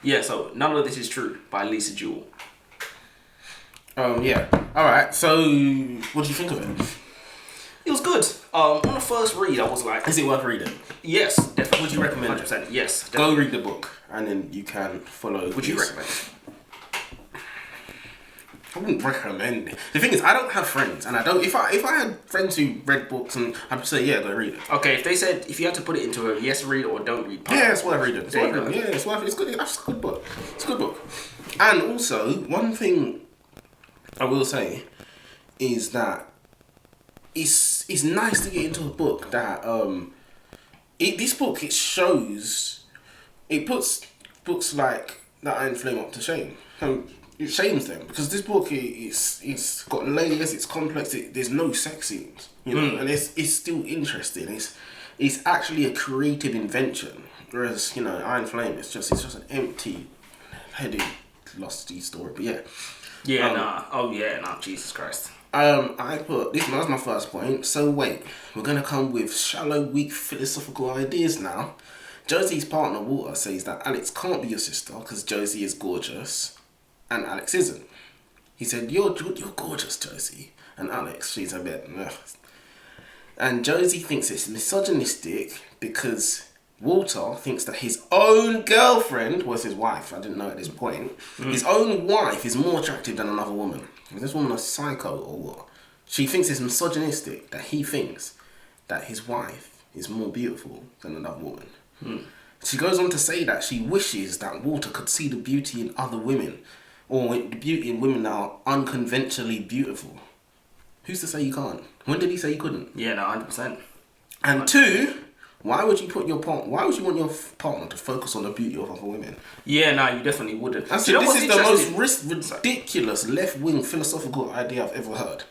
Yeah, so None of This Is True by Lisa Jewell. Yeah. All right. So, what do you think of it? It was good. On the first read, I was like, Is it worth reading? yes, definitely. Would you recommend it? 100%. Yes, Go definitely. read the book, and then you can follow. Would you recommend? I wouldn't recommend it. The thing is, I don't have friends, and I don't. If I had friends who read books, and I'd say, yeah, go read it. Okay, if they said if you had to put it into a yes read or don't read part, Yeah, it's worth reading. It's There worth you go. reading. Yeah, it's worth. It's good. That's a good book. It's a good book. And also, one thing I will say is that it's nice to get into a book that this book it puts books like that Iron Flame up to shame. It shames them because this book it's got layers, it's complex. There's no sex scenes, and it's still interesting. It's actually a creative invention, whereas Iron Flame it's just an empty headed lusty story. But Jesus Christ. I put this was my first point. So wait, we're gonna come with shallow, weak philosophical ideas now. Josie's partner Walter says that Alex can't be your sister because Josie is gorgeous, and Alex isn't. He said, "You're gorgeous, Josie," and Alex, she's a bit. Ugh. And Josie thinks it's misogynistic because Walter thinks that his own girlfriend was his wife. I didn't know at this point. His own wife is more attractive than another woman. Is this woman a psycho or what? She thinks it's misogynistic that he thinks that his wife is more beautiful than another woman. She goes on to say that she wishes that Walter could see the beauty in other women, or the beauty in women that are unconventionally beautiful. Who's to say you can't? When did he say you couldn't? Yeah, no, 100%. And two, why would you want your partner to focus on the beauty of other women? Yeah, no, you definitely wouldn't. This is the most ridiculous left-wing philosophical idea I've ever heard.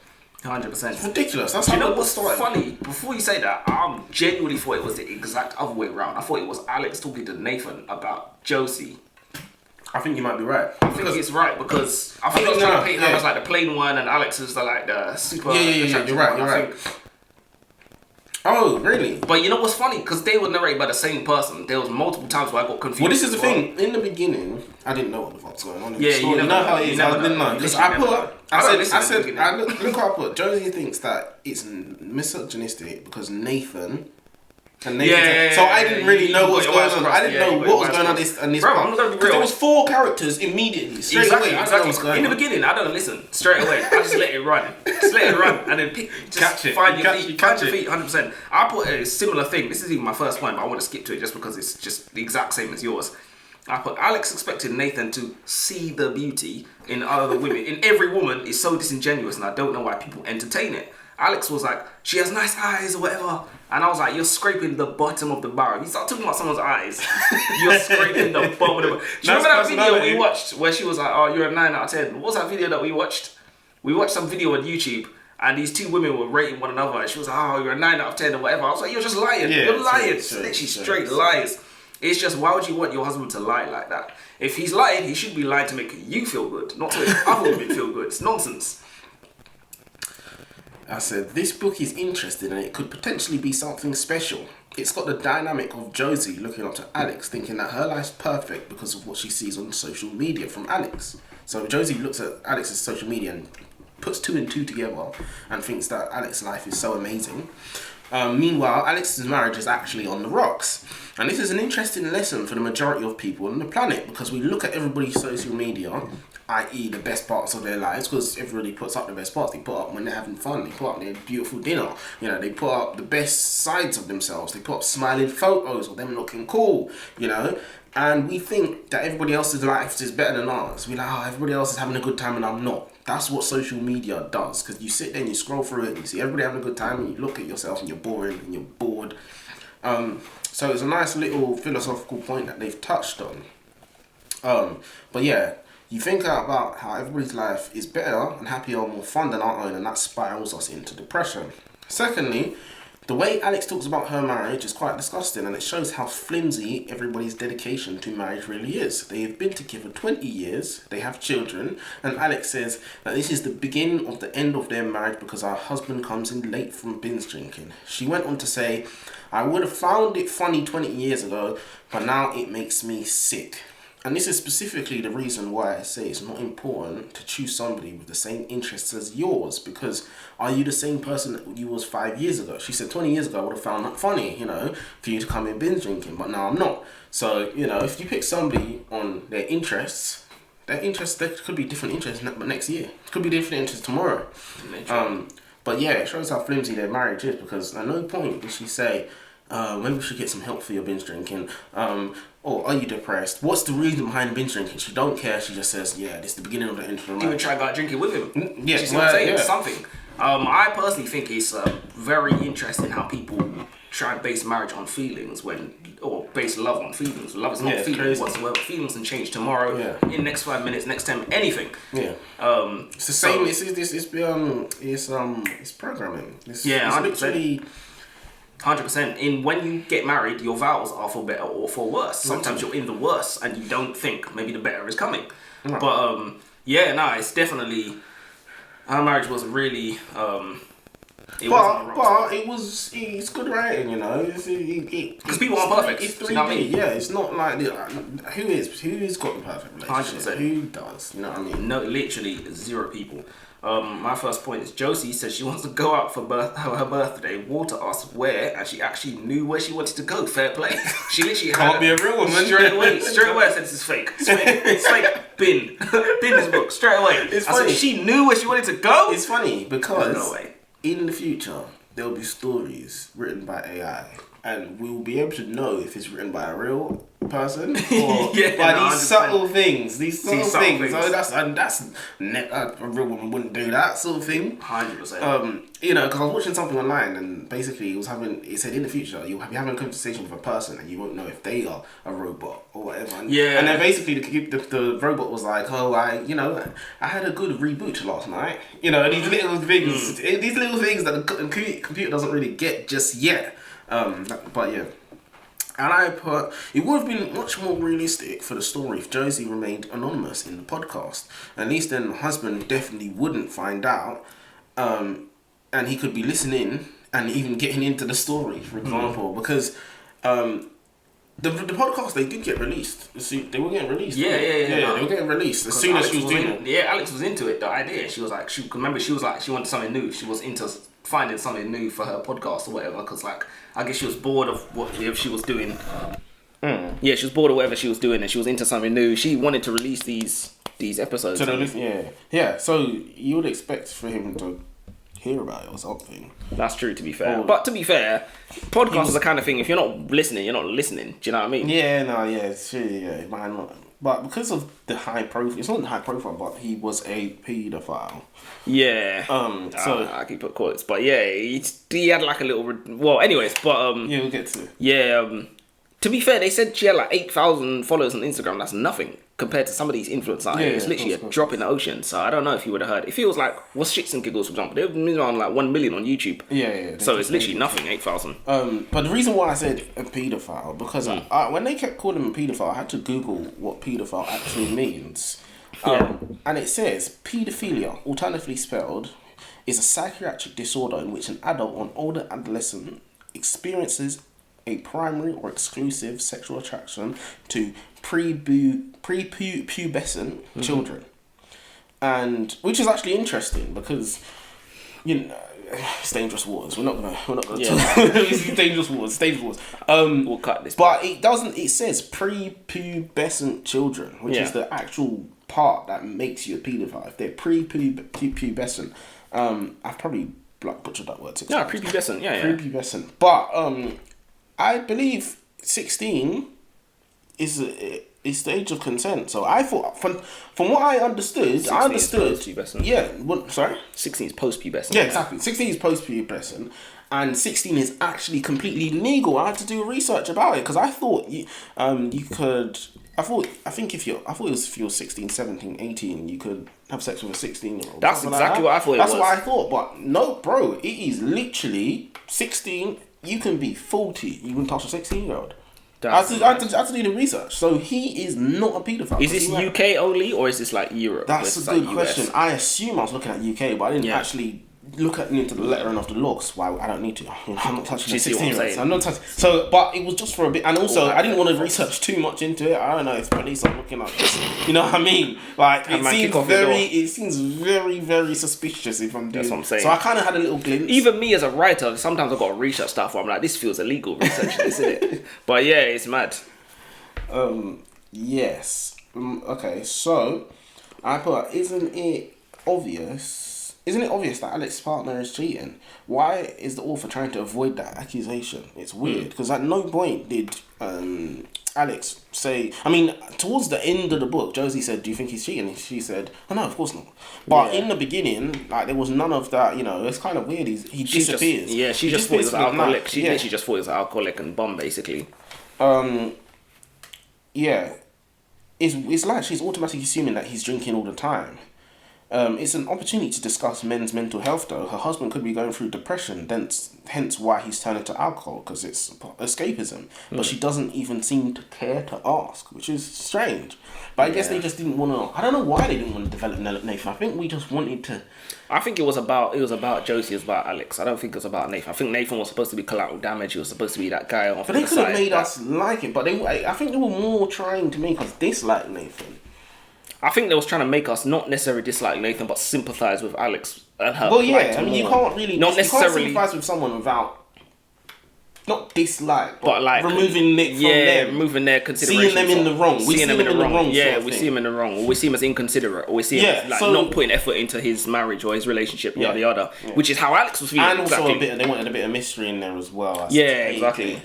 100%. It's ridiculous. That's Do you how know it what's started. funny? Before you say that, I genuinely thought it was the exact other way around. I thought it was Alex talking to Nathan about Josie. I think you might be right. I think it's right because I think I was trying to paint her as like the plain one and Alex is the super. Yeah. You're right. Oh, really? But you know what's funny? Because they were narrated by the same person. There was multiple times where I got confused. Well, this is the thing. In the beginning, I didn't know what the fuck's going on. Yeah, you know how it is. I didn't know. Because I look what I put. Josie thinks that it's misogynistic because Nathan. So I didn't really know what was going on. I didn't know what was going on in this part. Because there was 4 characters immediately. Straight away. Exactly. In the beginning, I don't listen straight away. I just let it run. And then find your feet. 100%. I put a similar thing. This is even my first point, but I want to skip to it just because it's just the exact same as yours. I put Alex expected Nathan to see the beauty in other women. In every woman is so disingenuous, and I don't know why people entertain it. Alex was like, she has nice eyes or whatever. And I was like, you're scraping the bottom of the barrel. You start talking about someone's eyes. You're scraping the bottom of the barrel. Do you remember that video we watched where she was like, oh, you're a 9 out of 10? What was that video that we watched? We watched some video on YouTube and these 2 women were rating one another. And she was like, oh, you're a 9 out of 10 or whatever. I was like, you're just lying. You're lying. It's literally straight lies. It's just, why would you want your husband to lie like that? If he's lying, he should be lying to make you feel good, not to make other women feel good. It's nonsense. I said, this book is interesting and it could potentially be something special. It's got the dynamic of Josie looking up to Alex, thinking that her life's perfect because of what she sees on social media from Alex. So Josie looks at Alex's social media and puts 2 and 2 together and thinks that Alex's life is so amazing. Meanwhile, Alex's marriage is actually on the rocks. And this is an interesting lesson for the majority of people on the planet because we look at everybody's social media, i.e. the best parts of their lives, because everybody puts up the best parts. They put up when they're having fun, they put up their beautiful dinner, they put up the best sides of themselves, they put up smiling photos of them looking cool, and we think that everybody else's life is better than ours. We're like, oh, everybody else is having a good time and I'm not. That's what social media does, because you sit there and you scroll through it and you see everybody having a good time and you look at yourself and you're boring and you're bored. So it's a nice little philosophical point that they've touched on. But yeah, you think about how everybody's life is better and happier and more fun than our own, and that spirals us into depression. Secondly, the way Alex talks about her marriage is quite disgusting, and it shows how flimsy everybody's dedication to marriage really is. They have been together 20 years, they have children, and Alex says that this is the beginning of the end of their marriage because our husband comes in late from binge drinking. She went on to say, I would have found it funny 20 years ago, but now it makes me sick. And this is specifically the reason why I say it's not important to choose somebody with the same interests as yours, because are you the same person that you was 5 years ago? She said 20 years ago I would have found that funny, for you to come in binge drinking, but now I'm not. So, if you pick somebody on their interests, there could be different interests next year. It could be different interests tomorrow. But yeah, it shows how flimsy their marriage is, because at no point did she say, maybe we should get some help for your binge drinking. Or are you depressed? What's the reason behind binge drinking? She don't care. She just says, yeah, this is the beginning of the end of the marriage. Even try to go out drinking with him. Yeah, you see what I'm saying? Something. I personally think it's very interesting how people try and base marriage on feelings or base love on feelings. Love is not feelings whatsoever. Feelings can change tomorrow, in next 5 minutes, next 10, anything. Yeah. It's the same. It's programming. It's literally 100%. When you get married, your vows are for better or for worse. Sometimes you're in the worst and you don't think maybe the better is coming. Right. But it's definitely, our marriage was really it's good writing, because people aren't perfect. It's 3D. Yeah, it's not like who's got the perfect relationship. 100%. Who does? You know what I mean? No, literally 0 people. My first point is Josie says she wants to go out for her birthday. Walter asked where, and she actually knew where she wanted to go. Fair play. She literally can't be a real woman. Straight away, I said this is fake. It's fake. Bin this book straight away. It's funny. She knew where she wanted to go. It's funny because in the future there'll be stories written by AI, and we'll be able to know if it's written by a real person or by these subtle things. These subtle things. So that's a real woman wouldn't do that sort of thing. 100%. Because I was watching something online, and basically it said in the future you'll be having a conversation with a person and you won't know if they are a robot or whatever. And then basically the robot was like, oh, I had a good reboot last night. These little things, that the computer doesn't really get just yet. But yeah. And I put, it would have been much more realistic for the story if Josie remained anonymous in the podcast. At least then the husband definitely wouldn't find out. And he could be listening and even getting into the story, for example. Because the podcast, they did get released. They were getting released. Yeah, they were getting released as soon as she was doing it. Yeah, Alex was into it, the idea. She was like, she wanted something new. She was into finding something new for her podcast or whatever, because I guess she was bored of whatever she was doing. Yeah, she was bored of whatever she was doing, and she was into something new. She wanted to release these episodes. So you would expect for him to hear about it or something. That's true, to be fair. But to be fair, podcasts is the kind of thing, if you're not listening, you're not listening. Do you know what I mean? It's true, it might not. But because of the high profile, it's not high profile, but he was a paedophile. Yeah. So I keep put quotes, but yeah, he had like a little. Well, anyways, but we'll get to. Yeah. To be fair, they said she had like 8,000 followers on Instagram. That's nothing compared to some of these influencers. It's literally a drop in the ocean. So I don't know if you would have heard. It feels like, what's Shits and Giggles, for example? They've been around like 1 million on YouTube. So it's literally nothing, 8,000. But the reason why I said a paedophile, because when they kept calling him a paedophile, I had to Google what paedophile actually means. And it says, paedophilia, alternatively spelled, is a psychiatric disorder in which an adult or an older adolescent experiences a primary or exclusive sexual attraction to prepubescent children, and which is actually interesting because it's dangerous waters. We're not gonna talk. It's dangerous waters. We'll cut this. But it doesn't. It says prepubescent children, which is the actual part that makes you a paedophile. If they're prepubescent, I've probably butchered that word. Prepubescent. Prepubescent, but I believe 16 is the age of consent. So I thought, from what I understood, 16 is post-pubescent. Sorry? 16 is post-pubescent. Yeah, exactly. 16 is post-pubescent. And 16 is actually completely legal. I had to do research about it because I thought you could. I thought if you're 16, 17, 18, you could have sex with a 16-year-old. That's exactly what I thought. That's what I thought. But no, bro, it is literally 16. You can be 40. You can touch a 16-year-old. I had to do the research. So he is not a paedophile. Is this UK only, or is this like Europe? That's a good question. I assume I was looking at UK, but I didn't actually look into the lettering of the law, because why I don't need to. You know, I'm not touching the see what I'm 16-year-olds. saying? I'm not touching. So, but it was just for a bit, and also I didn't want to facts. research too much into it. I don't know if police are looking at this. You know what I mean? Like And man, kick off your door. it seems very, very suspicious if I'm doing. That's what I'm saying. So I kind of had a little glimpse. Even me as a writer, sometimes I've got to research stuff where I'm like, this feels illegal researching this, isn't it? But yeah, it's mad. Yes. Okay, so I put, isn't it obvious that Alex's partner is cheating? Why is the author trying to avoid that accusation? It's weird, because at no point did Alex say... I mean, towards the end of the book, Josie said, do you think he's cheating? And she said, oh, no, of course not. But in the beginning, like, there was none of that, you know, it's kind of weird. He disappears. She just thought he was an alcoholic. She literally just thought he was an alcoholic and bum, basically. Yeah. It's like she's automatically assuming that he's drinking all the time. It's an opportunity to discuss men's mental health, though. Her husband could be going through depression, hence why he's turning to alcohol, because it's escapism. But she doesn't even seem to care to ask, which is strange. But I guess they just didn't want to... I don't know why they didn't want to develop Nathan. I think we just wanted to... I think it was about Josie, it was about Alex. I don't think it was about Nathan. I think Nathan was supposed to be collateral damage. He was supposed to be that guy off But they could have made us like it. But I think they were more trying to make us dislike Nathan. I think they was trying to make us not necessarily dislike Nathan, but sympathise with Alex and her. Well, yeah, I mean, you can't really... Not necessarily... You can't sympathise with someone without... Not dislike, but like... removing Nick from them. removing their consideration. Seeing them in the wrong. We see them in the wrong. Yeah, we see him in the wrong. Or we see him as inconsiderate. Or we see him as like, not putting effort into his marriage or his relationship, yada yada. Yeah. Which is how Alex was feeling. And also they wanted a bit of mystery in there as well. Exactly.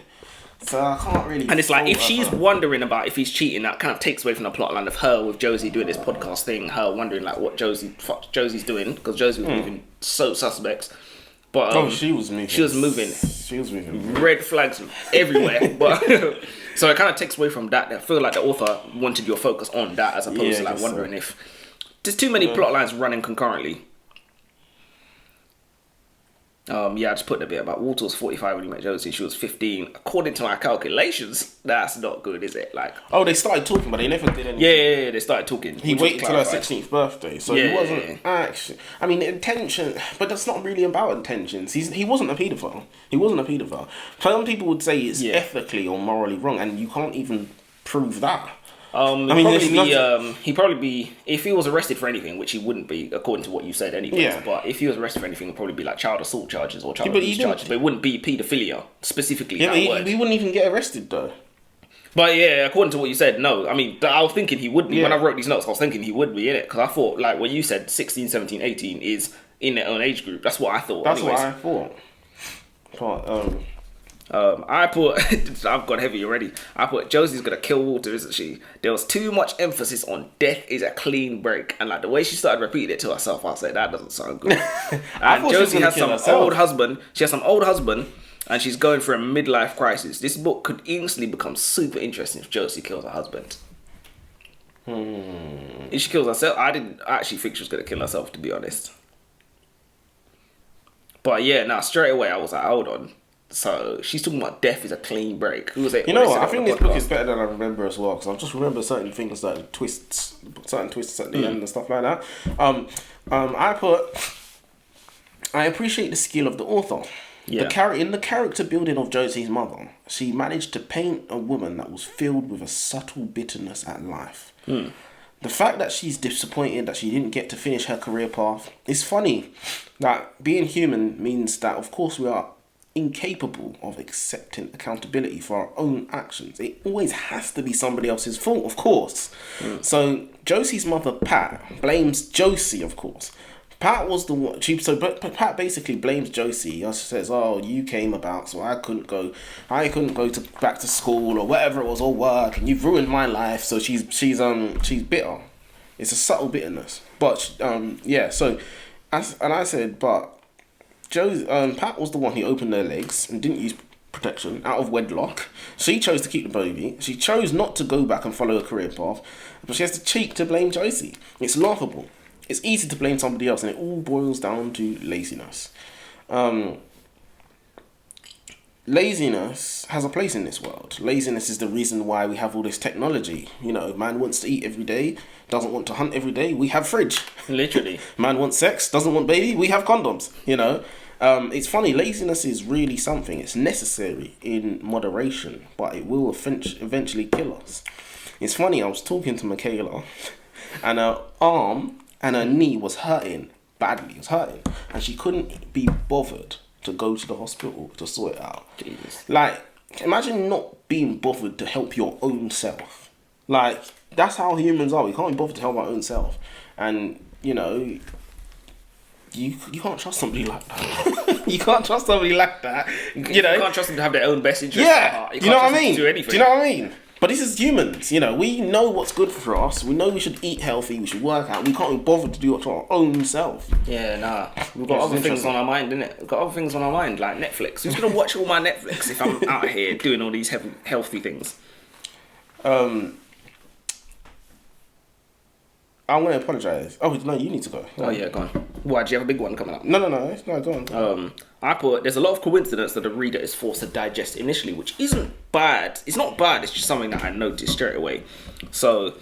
So I can't really... And it's like, if she's wondering about if he's cheating, that kind of takes away from the plotline of her with Josie doing this podcast thing, her wondering like what Josie's doing, because Josie was moving so suspects. But she was moving. She was moving. She was moving. Red flags everywhere. But so it kind of takes away from that. I feel like the author wanted your focus on that as opposed to like wondering if there's too many plot lines running concurrently. I just put a bit about Walter was 45 when he met Josie. She was 15. According to my calculations, that's not good, is it? Like, they started talking, but they never did anything. Yeah, they started talking. He waited till her 16th birthday, so he wasn't actually... I mean, intention... But that's not really about intentions. He wasn't a paedophile. Some people would say it's ethically or morally wrong, and you can't even prove that. He'd probably be if he was arrested for anything, which he wouldn't be according to what you said anyways. Yeah. But if he was arrested for anything, it'd probably be like child assault charges or child abuse charges. But it wouldn't be paedophilia specifically. Yeah, he wouldn't even get arrested though. But yeah, according to what you said, no. I mean, I was thinking he would be. When I wrote these notes, I was thinking he would be in it, because I thought, like, when you said 16, 17, 18 is in their own age group. That's what I thought. That's what I thought. But I put... I've got heavy already. I put, Josie's gonna kill Walter, isn't she? There was too much emphasis on death is a clean break. And like the way she started repeating it to herself, I said, that doesn't sound good. And Josie has some old husband. She has some old husband, and she's going through a midlife crisis. This book could instantly become super interesting if Josie kills her husband. If she kills herself, I didn't actually think she was gonna kill herself, to be honest. But yeah, straight away I was like, hold on. So she's talking about death is a clean break. Who was it? You know what? I think this book is better than I remember as well, because I just remember certain things like certain twists at the end and stuff like that. I appreciate the skill of the author. Yeah. In the character building of Josie's mother, she managed to paint a woman that was filled with a subtle bitterness at life. The fact that she's disappointed that she didn't get to finish her career path is funny. That being human means that, of course, we are incapable of accepting accountability for our own actions. It always has to be somebody else's fault, of course. So Josie's mother, Pat, blames Josie, of course. Pat was the one. But Pat basically blames Josie. She says, "Oh, you came about, so I couldn't go back to school or whatever it was, or work, and you've ruined my life." So she's bitter. It's a subtle bitterness, but So, I said, but Pat was the one who opened her legs and didn't use protection out of wedlock. She chose to keep the baby. She chose not to go back and follow a career path, but she has the cheek to blame Josie. It's laughable. It's easy to blame somebody else, and it all boils down to laziness. laziness has a place in this world. Laziness is the reason why we have all this technology. You know, man wants to eat every day, doesn't want to hunt every day. We have fridge. Literally. Man wants sex, doesn't want baby. We have condoms. You know, it's funny. Laziness is really something. It's necessary in moderation, but it will eventually kill us. It's funny. I was talking to Michaela, and her arm and her knee was hurting badly. It was hurting, and she couldn't be bothered to go to the hospital to sort it out. Jesus. Like, imagine not being bothered to help your own self. Like, that's how humans are. We can't be bothered to help our own self. And, you know, you can't trust somebody like that. You can't trust somebody like that. You know, you can't trust them to have their own best interest at heart. You know what I mean? Do you know what I mean? But this is humans, you know, we know what's good for us. We know we should eat healthy, we should work out. We can't be bothered to do it to our own self. Yeah, nah. We've got other things on our mind, innit? We've got other things on our mind, like Netflix. Who's going to watch all my Netflix if I'm out here doing all these healthy things? I want to apologise. Oh, no, you need to go. Oh, yeah, go on. Why, do you have a big one coming up? No, go on. There's a lot of coincidence that the reader is forced to digest initially, which isn't bad. It's not bad, it's just something that I noticed straight away. So,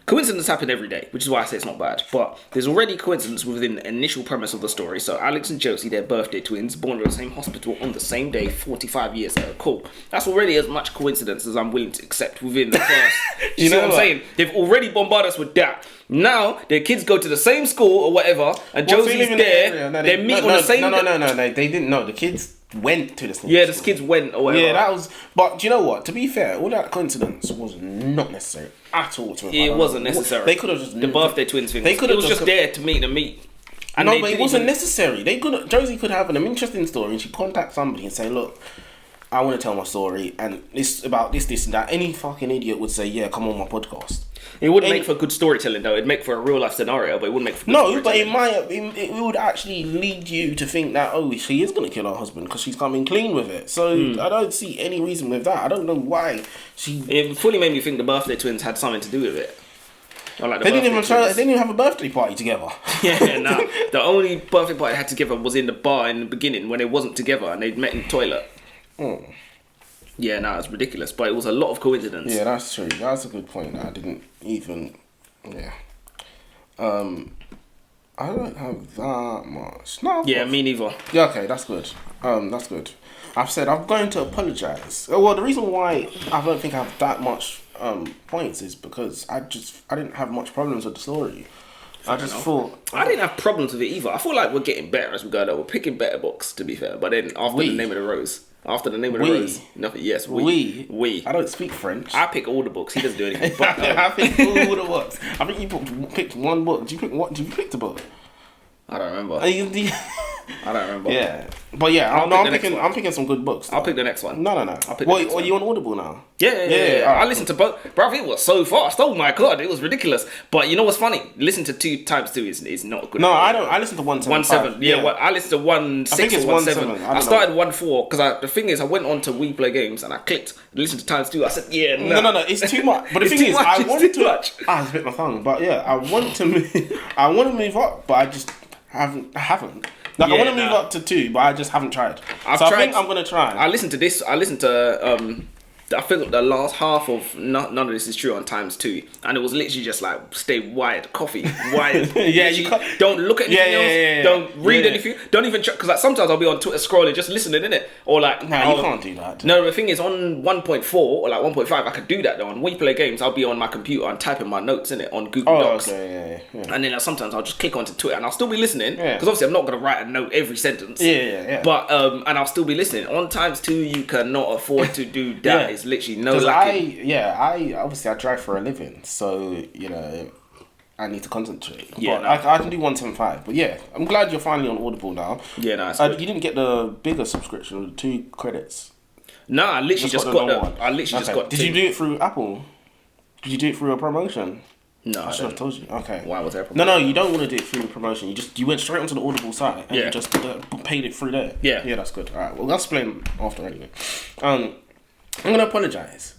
coincidence happen every day, which is why I say it's not bad. But there's already coincidence within the initial premise of the story. So, Alex and Josie, they're birthday twins, born in the same hospital on the same day, 45 years ago. Cool. That's already as much coincidence as I'm willing to accept within the first. You know what I'm saying? They've already bombarded us with that. Now, their kids go to the same school or whatever, and Josie's there. They meet on the same... No, they didn't know. The kids went to the same school. The kids went or whatever. Yeah, that was... But do you know what? To be fair, all that coincidence was not necessary at all to It wasn't necessary. They could have just... The birthday twins thing. It was just there to meet. And no, but it wasn't necessary. Josie could have an interesting story, and she'd contact somebody and say, look, I want to tell my story, and it's about this, and that. Any fucking idiot would say, yeah, come on my podcast. It wouldn't make for good storytelling, though. It'd make for a real life scenario, but it wouldn't make for good storytelling. But it would actually lead you to think that, oh, she is going to kill her husband because she's coming clean with it. So I don't see any reason with that. I don't know why she... It fully made me think the birthday twins had something to do with it. Like they didn't even have a birthday party together. Yeah, no. The only birthday party they had together was in the bar in the beginning when they wasn't together and they'd met in the toilet. Yeah, no, it's ridiculous, but it was a lot of coincidence. Yeah, that's true. That's a good point. I didn't even... Yeah. I don't have that much. No. Yeah, me neither. Yeah, okay, that's good. That's good. I've said I'm going to apologise. Well, the reason why I don't think I have that much points is because I didn't have much problems with the story. I didn't have problems with it either. I feel like we're getting better as we go though. We're picking better books, to be fair. But then after the name of the rose. Nothing. Yes, we. I don't speak French. I pick all the books. He doesn't do anything. But, I pick all the books. I think you picked one book. Did you pick what? Did you pick the book? I don't remember. I don't remember. Yeah, but yeah, I'm picking some good books. I'll pick the next one. No. Are you on Audible now? Yeah. I listened to both. Bro, it was so fast. Oh my god, it was ridiculous. But you know what's funny? Listen to 2 times 2 is not good. No, I don't. I listen to 1.7. Yeah, I listened to 1.6 I think it's or 1.7. I started 1.4 because the thing is, I went on to We Play Games and I clicked listen to times 2. I said, yeah, no, it's too much. But the thing is, I want to. I bit my tongue, but yeah, I want to move up, but I just haven't. Like, I want to move up to 2, but I just haven't tried. I think I'm going to try. I listened to this. I listened to I think the last half of none of this is true on times 2, and it was literally just like stay wired, coffee, wired. Yeah, you can't, don't look at anything else. Don't read anything. Don't even check, because like sometimes I'll be on Twitter scrolling, just listening, innit? Or like you can't do that. No, the thing is on 1.4 or like 1.5, I could do that though. On We Play Games, I'll be on my computer and typing my notes in it on Google Docs. Okay, yeah. And then sometimes I'll just click onto Twitter and I'll still be listening, because obviously I'm not gonna write a note every sentence. Yeah. But and I'll still be listening. On times 2, you cannot afford to do that. It's literally no. I drive for a living, so you know I need to concentrate. Yeah, but I can do 1.75. But yeah, I'm glad you're finally on Audible now. Yeah, nice. You didn't get the bigger subscription with 2 credits. No, I literally just got. Did you do it through Apple? Did you do it through a promotion? No, I should have told you. Okay. Why was there a promotion? No, you don't want to do it through the promotion. You went straight onto the Audible site and you just paid it through there. Yeah, that's good. All right, well, I'll explain after anyway. I'm gonna apologise.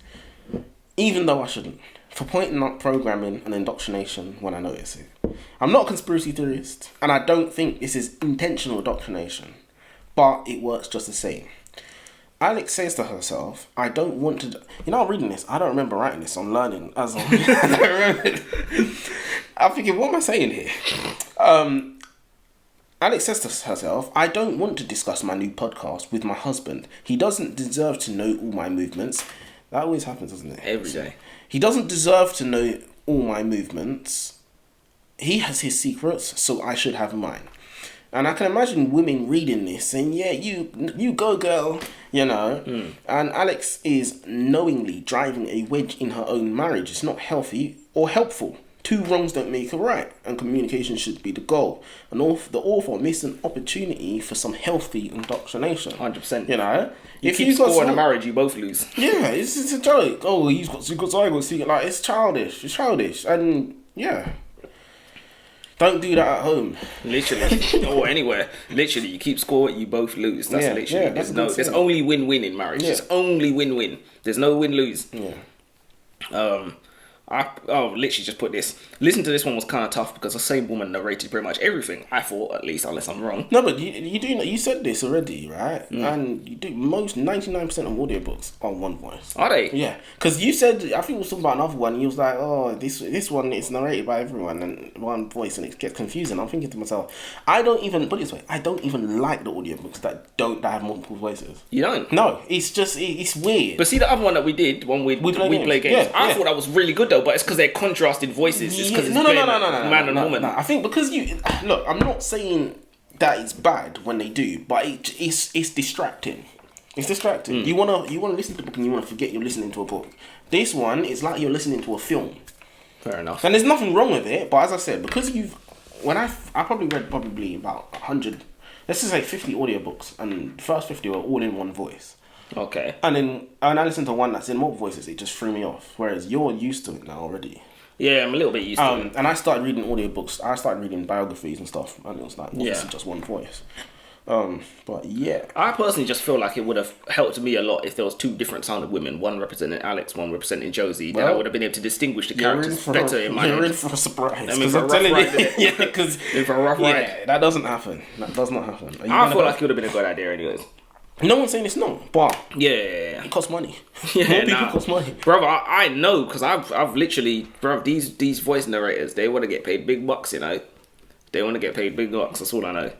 Even though I shouldn't, for pointing out programming and indoctrination when I notice it. I'm not a conspiracy theorist, and I don't think this is intentional indoctrination, but it works just the same. Alex says to herself, I don't want to... You know, I'm reading this. I don't remember writing this. I'm learning as I'm... I'm thinking, what am I saying here? Alex says to herself, I don't want to discuss my new podcast with my husband. He doesn't deserve to know all my movements. That always happens, doesn't it? Every day. He doesn't deserve to know all my movements. He has his secrets, so I should have mine. And I can imagine women reading this saying, yeah, you go, girl, you know. And Alex is knowingly driving a wedge in her own marriage. It's not healthy or helpful. Two wrongs don't make a right, and communication should be the goal. And the author missed an opportunity for some healthy indoctrination. 100%. You know? If keep scoring a marriage, you both lose. Yeah, it's a joke. Oh, he's got secrets, I got secrets. Like, it's childish. It's childish. And, yeah. Don't do that at home. Literally. Or anywhere. Literally, you keep score, you both lose. That's literally. There's only win-win in marriage. There's only win-win. There's no win-lose. Yeah. Literally just put this. Listen to this one was kind of tough because the same woman narrated pretty much everything. I thought, at least, unless I'm wrong. No, but you do. You said this already, right? And you do. Most 99% of audiobooks are one voice. Are they? Yeah, because you said, I think we was talking about another one. And you was like, oh, this one is narrated by everyone and one voice, and it gets confusing. I'm thinking to myself, I don't even put it this way. I don't even like the audiobooks that have multiple voices. You don't? No, it's just it's weird. But see the other one that we did, one we play games. I thought that was really good though. But it's because they're contrasted voices. It's because no, man and woman. No. I think because look, I'm not saying that it's bad when they do, but it's distracting. It's distracting. You wanna listen to the book and you wanna forget you're listening to a book. This one is like you're listening to a film. Fair enough. And there's nothing wrong with it, but as I said, because I probably read about 100, let's just say 50 audiobooks, and the first 50 were all in one voice. Okay. And then I listened to one that's in multiple voices, it just threw me off. Whereas you're used to it now already. Yeah, I'm a little bit used to it. And I started reading audiobooks. I started reading biographies and stuff, and it was like obviously just one voice. But yeah, I personally just feel like it would have helped me a lot if there was two different sounded women, one representing Alex, one representing Josie. Then I would have been able to distinguish the characters better in my head. You're in for a surprise. I mean, for a rough ride. Yeah, because that doesn't happen. That does not happen. I feel like it would have been a good idea, anyways. No one's saying it's not, but yeah, it costs money. Yeah, more people cost money, brother. I know because I've literally, bro. These voice narrators, they want to get paid big bucks, you know. They want to get paid big bucks. That's all I know.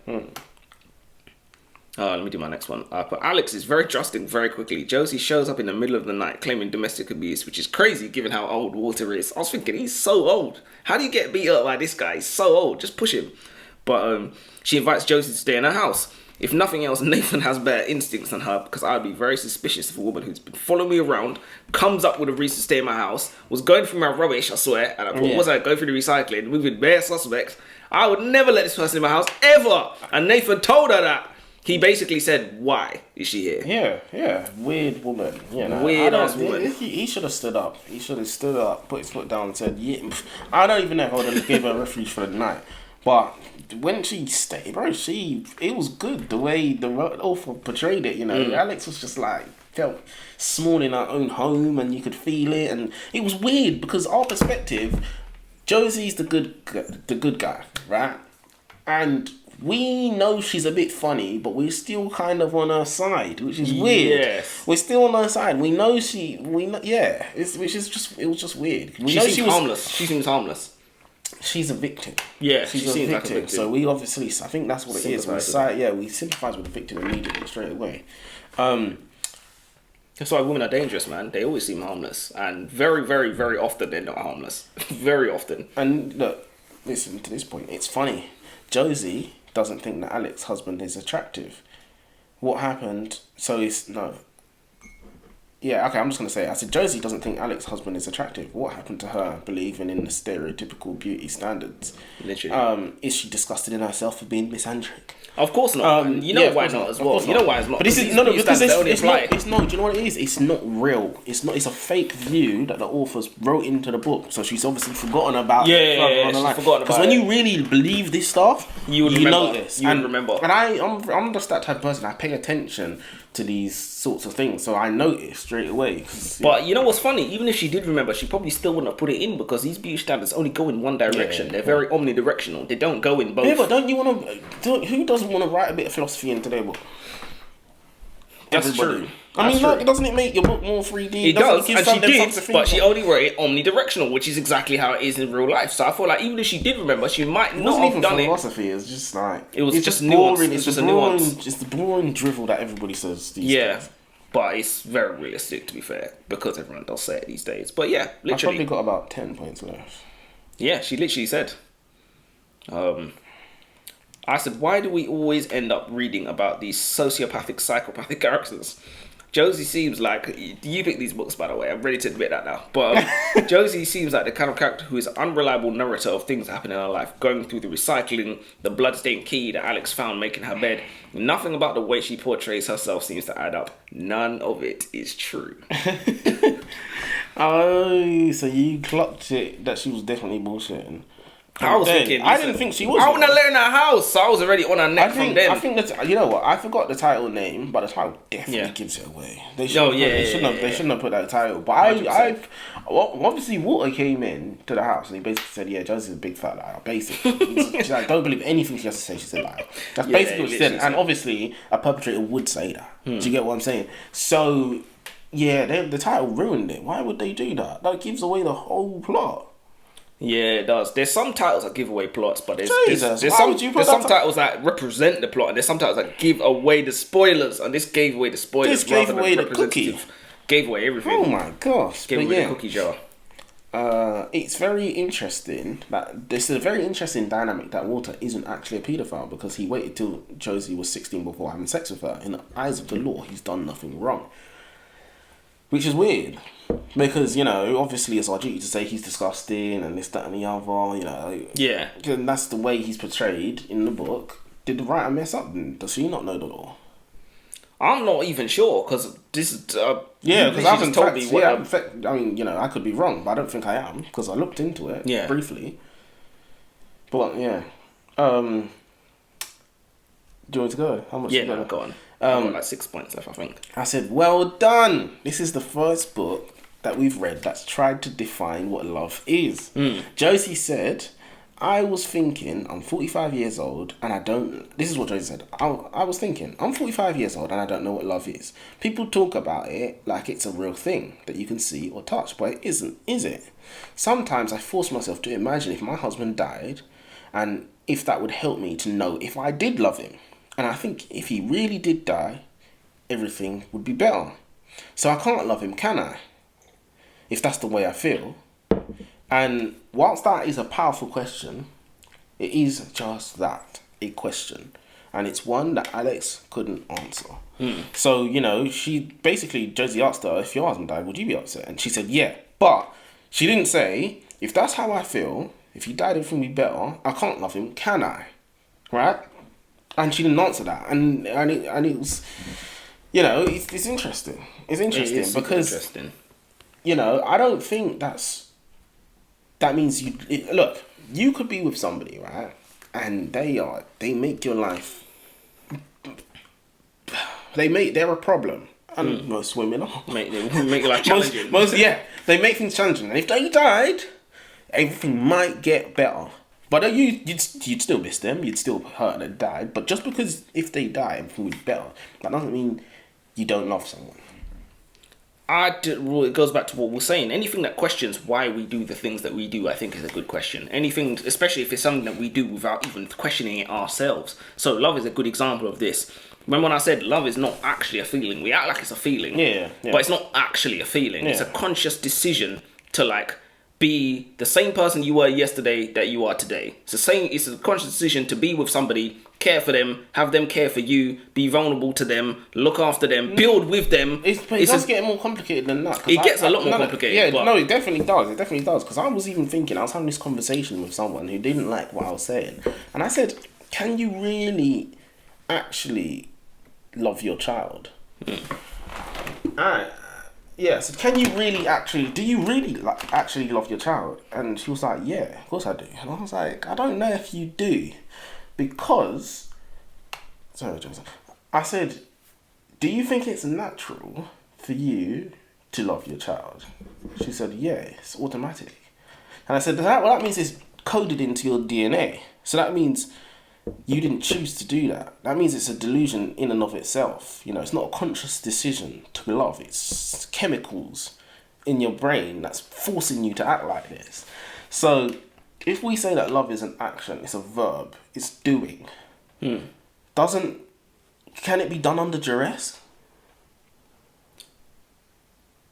Let me do my next one. But Alex is very trusting very quickly. Josie shows up in the middle of the night claiming domestic abuse, which is crazy given how old Walter is. I was thinking, he's so old. How do you get beat up by this guy? He's so old. Just push him. But she invites Josie to stay in her house. If nothing else, Nathan has better instincts than her because I'd be very suspicious of a woman who's been following me around, comes up with a reason to stay in my house, was going through my rubbish, I swear, and I was going through the recycling, moving bare suspects. I would never let this person in my house, ever! And Nathan told her that. He basically said, why is she here? Yeah. Weird woman. Weird ass woman. He should have stood up. He should have stood up, put his foot down and said, yeah. I don't even know if I would have given her refuge for the night. But when she stayed, bro, it was good the way the author portrayed it, you know. Alex was just like, felt small in her own home and you could feel it. And it was weird because our perspective, Josie's the good guy, right? And we know she's a bit funny, but we're still kind of on her side, which is weird. Yes. We're still on her side. We know it was just weird. She seems harmless. She seems harmless. She's a victim. Yeah, she's she seems like a victim. So we obviously, I think that's what it is. We sympathise with the victim immediately, straight away. That's why women are dangerous, man. They always seem harmless, and very, very, very often they're not harmless. Very often. And look, listen to this point. It's funny. Josie doesn't think that Alex's husband is attractive. What happened? I'm just going to say it. I said, Josie doesn't think Alex's husband is attractive. What happened to her believing in the stereotypical beauty standards? Literally. Is she disgusted in herself for being misandric? Of course not. You know why not as well. You know why it's not. But this is no, because it's not. Do you know what it is? It's not real. It's not. It's a fake view that the authors wrote into the book. So she's obviously forgotten about. She's forgotten about. Because when you really believe this stuff, you know this. You remember. And I'm just that type of person. I pay attention to these sorts of things, so I noticed straight away. But you know what's funny? Even if she did remember, she probably still wouldn't have put it in because these beauty standards only go in one direction. They're very omnidirectional. They don't go in both. Yeah, but don't you want to? Who doesn't want to write a bit of philosophy into their book? That's everybody. true. I mean, That's look, doesn't it make your book more 3D? It does, and she did, something to but she about? only wrote it omnidirectional, which is exactly how it is in real life. So I feel like even if she did remember, she might It not wasn't have even done it. philosophy. It's just like It's just nuance. boring. It's It's just a boring, nuance. It's the boring drivel that everybody says these Yeah, days. but it's very realistic, to be fair, because everyone does say it these days. But yeah, I've probably literally, got about 10 points left. yeah, she literally said, I said, why do we always end up reading about these sociopathic, psychopathic characters? Josie seems like, you pick these books, by the way, I'm ready to admit that now, but Josie seems like the kind of character who is an unreliable narrator of things happening in her life, going through the recycling, the bloodstained key that Alex found making her bed. Nothing about the way she portrays herself seems to add up. None of it is true. Oh, so you clocked it that she was definitely bullshitting. I was thinking, I didn't think she was. I wouldn't let her in her house, so I was already on her neck from then. I think that, you know what? I forgot the title name, but the title definitely gives it away. They shouldn't have put that title. But obviously Walter came in to the house and he basically said, "Yeah, Josie's a big fat liar." Basically, she's like, "Don't believe anything she has to say. She's a liar." That's basically what she said. And obviously, a perpetrator would say that. Do you get what I'm saying? So, yeah, the title ruined it. Why would they do that? That gives away the whole plot. Yeah, it does. There's some titles that give away plots, but there's some titles that represent the plot, and there's some titles that give away the spoilers, and this gave away the spoilers. This gave away the cookie. Gave away everything. Oh my gosh. Gave away the cookie jar. It's very interesting that this is a very interesting dynamic that Walter isn't actually a paedophile because he waited till Josie was 16 before having sex with her. In the eyes of the law, he's done nothing wrong. Which is weird. Because, you know, obviously it's our duty to say he's disgusting and this, that and the other, you know. Yeah. And that's the way he's portrayed in the book. Did the writer mess up? Does she not know the law? I'm not even sure, because this is... because I haven't told me what... I mean, you know, I could be wrong, but I don't think I am, because I looked into it briefly. But, yeah. Do you want to go? How much? Yeah, no, go on. I've got like 6 points left, I think. I said, well done. This is the first book that we've read that's tried to define what love is. Josie said, I was thinking, I'm 45 years old and I don't... This is what Josie said. I was thinking, I'm 45 years old and I don't know what love is. People talk about it like it's a real thing that you can see or touch, but it isn't, is it? Sometimes I force myself to imagine if my husband died and if that would help me to know if I did love him. And I think if he really did die, everything would be better. So I can't love him, can I? If that's the way I feel. And whilst that is a powerful question, it is just that, a question. And it's one that Alex couldn't answer. So, you know, Josie asked her, if your husband died, would you be upset? And she said, yeah. But she didn't say, if that's how I feel, if he died, everything would be better, I can't love him, can I? Right? And she didn't answer that, and it was, you know, it's interesting. It's interesting because, you know, I don't think that means look. You could be with somebody, right, and they make your life. They're a problem, and most women are. Make your life challenging. They make things challenging, and if they died, everything might get better. But you'd still miss them. You'd still hurt and died. But just because if they die, everything would be better, that doesn't mean you don't love someone. It goes back to what we're saying. Anything that questions why we do the things that we do, I think is a good question. Anything, especially if it's something that we do without even questioning it ourselves. So love is a good example of this. Remember when I said love is not actually a feeling? We act like it's a feeling. Yeah. But it's not actually a feeling. Yeah. It's a conscious decision to be the same person you were yesterday that you are today. It's a conscious decision to be with somebody, care for them, have them care for you, be vulnerable to them, look after them, build with them. It does get more complicated than that. It gets a lot more complicated. Yeah, it definitely does. It definitely does. Because I was even thinking, I was having this conversation with someone who didn't like what I was saying. And I said, can you really actually love your child? Alright. Yeah, so do you really actually love your child? And she was like, yeah, of course I do. And I was like, I don't know if you do. Because, sorry, Joseph. I said, do you think it's natural for you to love your child? She said, yeah, it's automatic. And I said, that means it's coded into your DNA. So that means you didn't choose to do that. That means it's a delusion in and of itself. You know, it's not a conscious decision to love. It's chemicals in your brain that's forcing you to act like this. So, if we say that love is an action, it's a verb, it's doing. Can it be done under duress?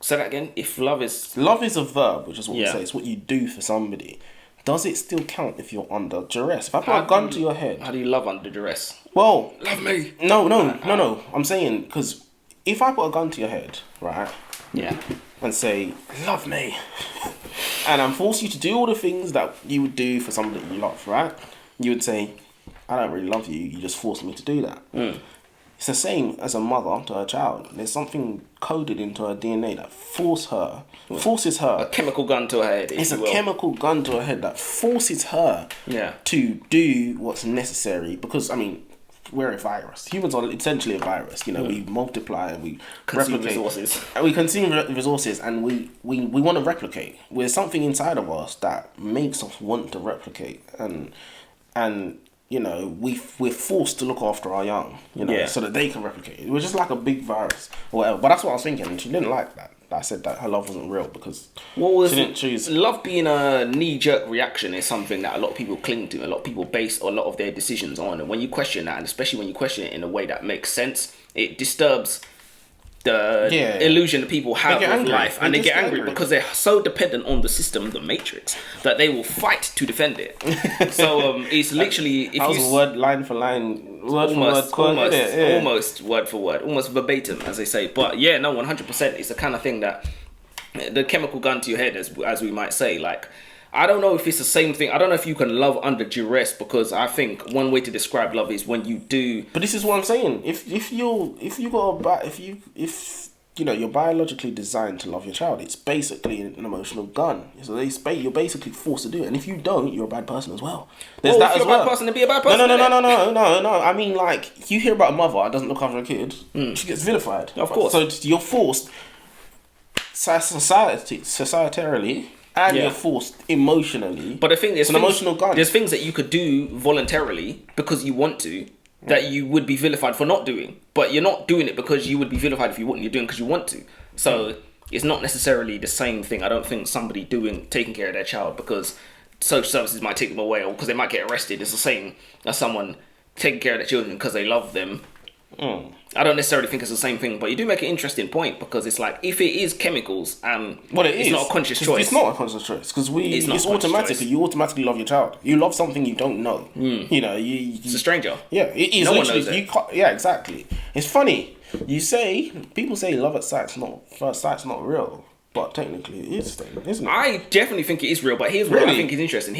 Say that again. If love is a verb, which is what we say. It's what you do for somebody. Does it still count if you're under duress? If I put a gun to your head... How do you love under duress? Well... Love me! No. I'm saying, because if I put a gun to your head, right? Yeah. And say, love me. And I'm forced you to do all the things that you would do for somebody you love, right? You would say, I don't really love you. You just forced me to do that. It's the same as a mother to her child. There's something coded into her DNA that forces her. A chemical gun to her head. It's a chemical gun to her head that forces her to do what's necessary. Because, I mean, we're a virus. Humans are essentially a virus. You know, we multiply and we consume replicate. Resources. We consume resources and we want to replicate. There's something inside of us that makes us want to replicate. And you know, we're forced to look after our young, you know, so that they can replicate. We're just like a big virus or whatever. But that's what I was thinking. And she didn't like that. I said that her love wasn't real because she didn't choose. Love being a knee-jerk reaction is something that a lot of people cling to. A lot of people base a lot of their decisions on. And when you question that, and especially when you question it in a way that makes sense, it disturbs the illusion that people have of life, and they get angry because they're so dependent on the system, the matrix, that they will fight to defend it. So it's literally word line for line, almost word for word, almost verbatim, as they say. But 100%, it's the kind of thing that the chemical gun to your head, as we might say, like. I don't know if it's the same thing. I don't know if you can love under duress, because I think one way to describe love is when you do. But this is what I'm saying. If you're biologically designed to love your child, it's basically an emotional gun. So you're basically forced to do it. And if you don't, you're a bad person as well. There's that if you're as well. a bad person, then be a bad person. No. I mean, like, you hear about a mother that doesn't look after a kid, she gets vilified. Of course. So you're forced societarily. And you're forced emotionally. But the thing is, it's an emotional gun. There's things that you could do voluntarily because you want to, that you would be vilified for not doing. But you're not doing it because you would be vilified if you wouldn't. You're doing it because you want to. So it's not necessarily the same thing. I don't think somebody taking care of their child because social services might take them away or because they might get arrested is the same as someone taking care of their children because they love them. I don't necessarily think it's the same thing, but you do make an interesting point, because it's like, if it is chemicals and it's not a conscious choice. It's not a conscious choice, because it's automatically, you automatically love your child. You love something you don't know. You know, it's a stranger. Yeah, it is. No one knows it. Yeah, exactly. It's funny. People say love at sight's not real. But technically it is then, isn't it? I definitely think it is real, but here's what I think is interesting.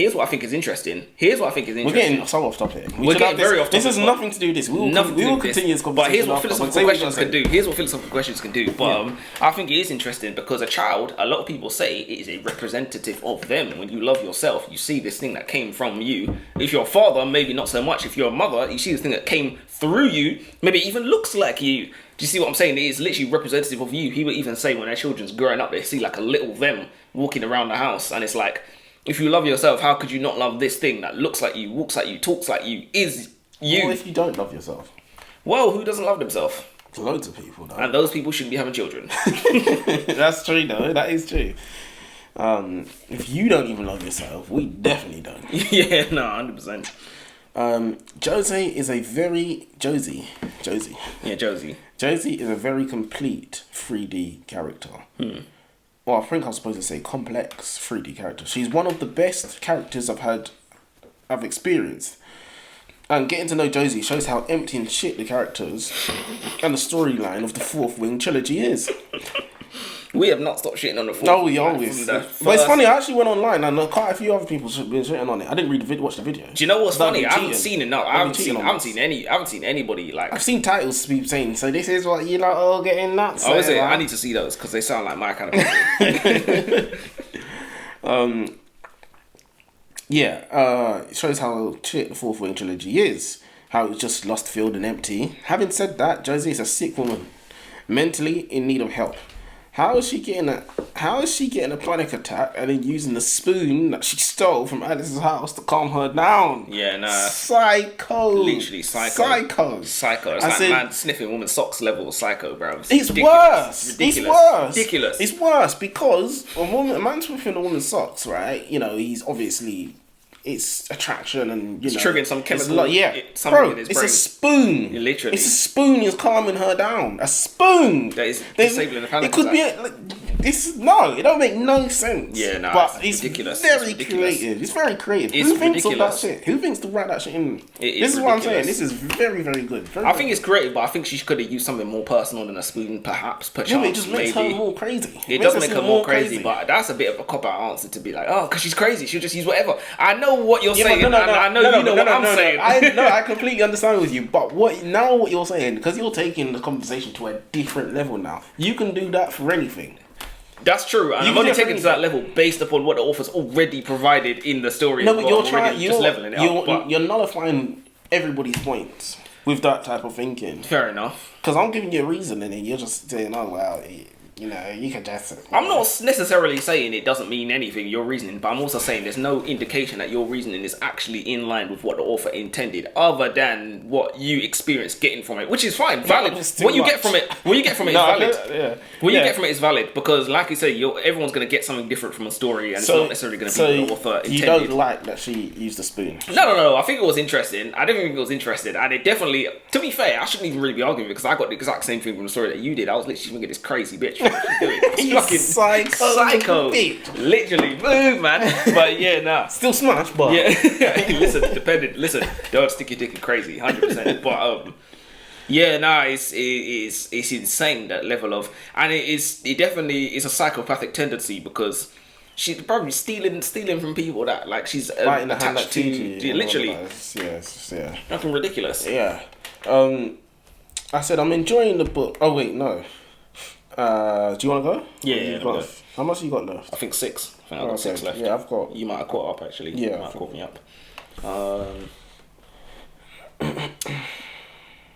We're getting so off topic. We're getting very off topic. This has nothing to do with this. We will continue this conversation. But here's what philosophical questions can do. But I think it is interesting because a child, a lot of people say, it is a representative of them. When you love yourself, you see this thing that came from you. If you're a father, maybe not so much. If you're a mother, you see this thing that came through you, maybe even looks like you. Do you see what I'm saying? It is literally representative of you. He would even say when their children's growing up, they see like a little them walking around the house. And it's like, if you love yourself, how could you not love this thing that looks like you, walks like you, talks like you, is you? What if you don't love yourself? Well, who doesn't love themselves? Loads of people, though. And those people shouldn't be having children. That's true, though. That is true. If you don't even love yourself, we definitely don't. 100%. Josie is a very... Josie. Yeah, Josie. Josie is a very complete 3D character. Well, I think I'm supposed to say complex 3D character. She's one of the best characters I've experienced. And getting to know Josie shows how empty and shit the characters and the storyline of the Fourth Wing trilogy is. We have not stopped shitting on the Fourth. No, we always. But it's funny, I actually went online and quite a few other people have been shitting on it. I didn't watch the video. Do you know what's funny? I haven't seen it. No, I haven't seen anybody like. I've seen titles saying, so this is what you lot all getting nuts. Oh, is it? I need to see those because they sound like my kind of people. It shows how shit the Fourth Wing trilogy is. How it's just lost, filled and empty. Having said that, Josie is a sick woman, mentally in need of help. How is she getting a panic attack and then using the spoon that she stole from Alice's house to calm her down? Yeah, nah. Psycho. Literally psycho. Psycho. It's like man sniffing woman's socks level psycho, bro. It's worse. Ridiculous. It's worse because a man sniffing a woman's socks, right? You know, he's obviously... It's attraction and, you know... It's triggering some chemical... Bro, in his brain. It's a spoon. Yeah, literally. It's a spoon is calming her down. A spoon. That is disabling the panic. It could be... it don't make no sense. Yeah, no, but it's ridiculous. Very creative. It's very creative. Who thinks of that shit? Who thinks to write that shit in? This is what I'm saying. This is very, very good. I think it's creative, but I think she could have used something more personal than a spoon, perhaps. Yeah, but it just makes her more crazy. It does make her more crazy, but that's a bit of a cop-out answer to be like, oh, because she's crazy. She'll just use whatever. I know what you're saying. I know you know what I'm saying. I completely understand with you, but what you're saying, because you're taking the conversation to a different level now. You can do that for anything. That's true, and I'm only taking it to that level based upon what the author's already provided in the story. No, but you're leveling it up. You're nullifying everybody's points with that type of thinking. Fair enough. Because I'm giving you a reason, and then you're just saying, "Oh well, you know, you can just." I'm not necessarily saying it doesn't mean anything, your reasoning, but I'm also saying there's no indication that your reasoning is actually in line with what the author intended, other than what you experience getting from it, which is fine, valid. What you get from it is valid. What you get from it is valid, because, like you say, everyone's going to get something different from a story, and it's not necessarily going to be what the author intended. You don't like that she used a spoon? No. I think it was interesting. I didn't think it was interesting, and it definitely. To be fair, I shouldn't even really be arguing because I got the exact same thing from the story that you did. I was literally thinking this crazy bitch. Fucking psycho bitch. Literally, move, man. But yeah, nah. Still smash, but yeah. Listen, don't stick your dick in crazy, 100%. But yeah, nah, it's insane, that level of, and it definitely is a psychopathic tendency, because she's probably stealing from people that like she's attached to. Literally, yeah. Nothing ridiculous. Yeah. I said I'm enjoying the book. Oh wait, no. Do you want to go? Yeah. How much you got left? I think 6. I think I've got 6 left. Yeah, I've got... You might have caught up, actually. Yeah. You might have caught me up.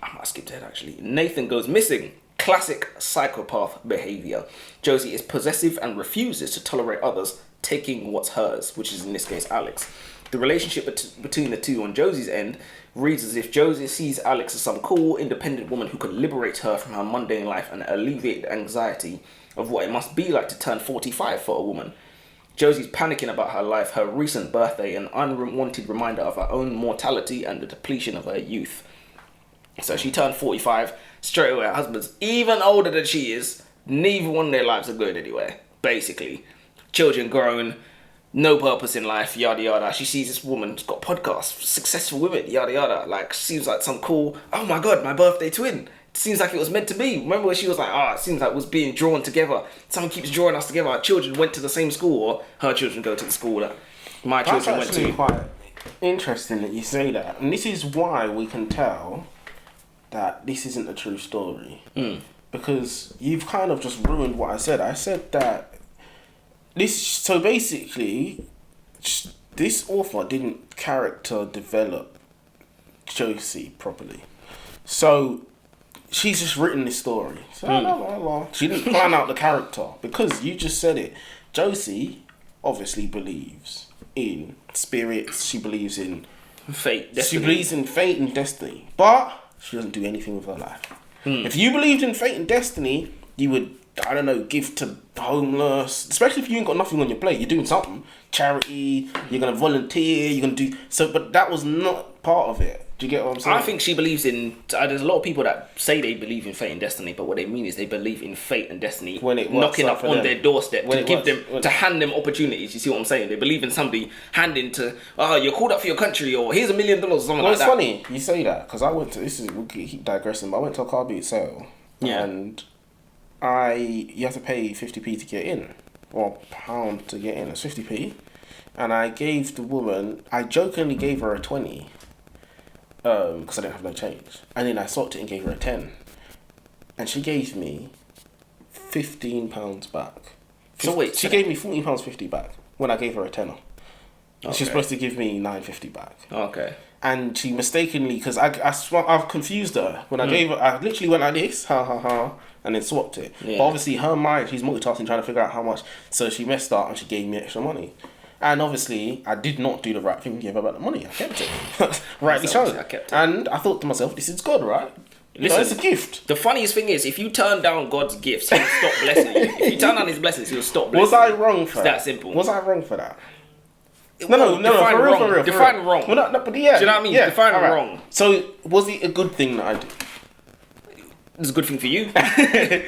I might skip ahead, actually. Nathan goes missing. Classic psychopath behaviour. Josie is possessive and refuses to tolerate others taking what's hers, which is in this case Alex. The relationship between the two on Josie's end reads as if Josie sees Alex as some cool, independent woman who can liberate her from her mundane life and alleviate the anxiety of what it must be like to turn 45 for a woman. Josie's panicking about her life, her recent birthday, an unwanted reminder of her own mortality and the depletion of her youth. So she turned 45, straight away her husband's even older than she is, neither one of their lives are good anyway, basically. Children grown, no purpose in life, yada yada. She sees this woman who's got podcasts, successful women, yada yada. Like, seems like some cool, oh my god, my birthday twin. It seems like it was meant to be. Remember when she was like, it seems like it was being drawn together. Someone keeps drawing us together. Our children went to the same school, or her children go to the school that my children went to. That's quite interesting that you say that. And this is why we can tell that this isn't a true story. Because you've kind of just ruined what I said. I said that so basically, this author didn't character develop Josie properly. So she's just written this story. So she didn't plan out the character, because you just said it. Josie obviously believes in spirits. She believes in fate, destiny. She believes in fate and destiny, but she doesn't do anything with her life. If you believed in fate and destiny, you would, I don't know, give to homeless, especially if you ain't got nothing on your plate. You're doing something, charity, you're going to volunteer, you're going to do... So, but that was not part of it. Do you get what I'm saying? I think she believes in... there's a lot of people that say they believe in fate and destiny, but what they mean is they believe in fate and destiny when it knocking up on their doorstep to hand them opportunities. You see what I'm saying? They believe in somebody handing to, you're called up for your country, or here's $1 million or something like that. Well, it's funny you say that, because I went to... we keep digressing, but I went to a car boot sale. Yeah. And you have to pay 50p to get in, or £1 to get in. It's 50p. And I gave the woman... I jokingly gave her a 20. Because I didn't have no change. And then I swapped it and gave her a 10. And she gave me £15 back. So wait, she gave me £14.50 back when I gave her a tenner. Okay. She's supposed to give me $9.50 back. Okay. And she mistakenly, because I've confused her when I gave her. I literally went like this, ha ha ha, and then swapped it. Yeah. But obviously, her mind, she's multitasking, trying to figure out how much. So she messed up and she gave me extra money. And obviously, I did not do the right thing and give her back the money. I kept it. Rightly so. I kept it. And I thought to myself, this is God, right? Listen, it's a gift. The funniest thing is, if you turn down God's gifts, he'll stop blessing you. If you turn down his blessings, he'll stop blessing you. Was I wrong for that? It's that simple. Was I wrong for that? No, for real. Define wrong. Well, no, but yeah. Do you know what I mean? Yeah, define wrong. So, was it a good thing that I did? It's a good thing for you.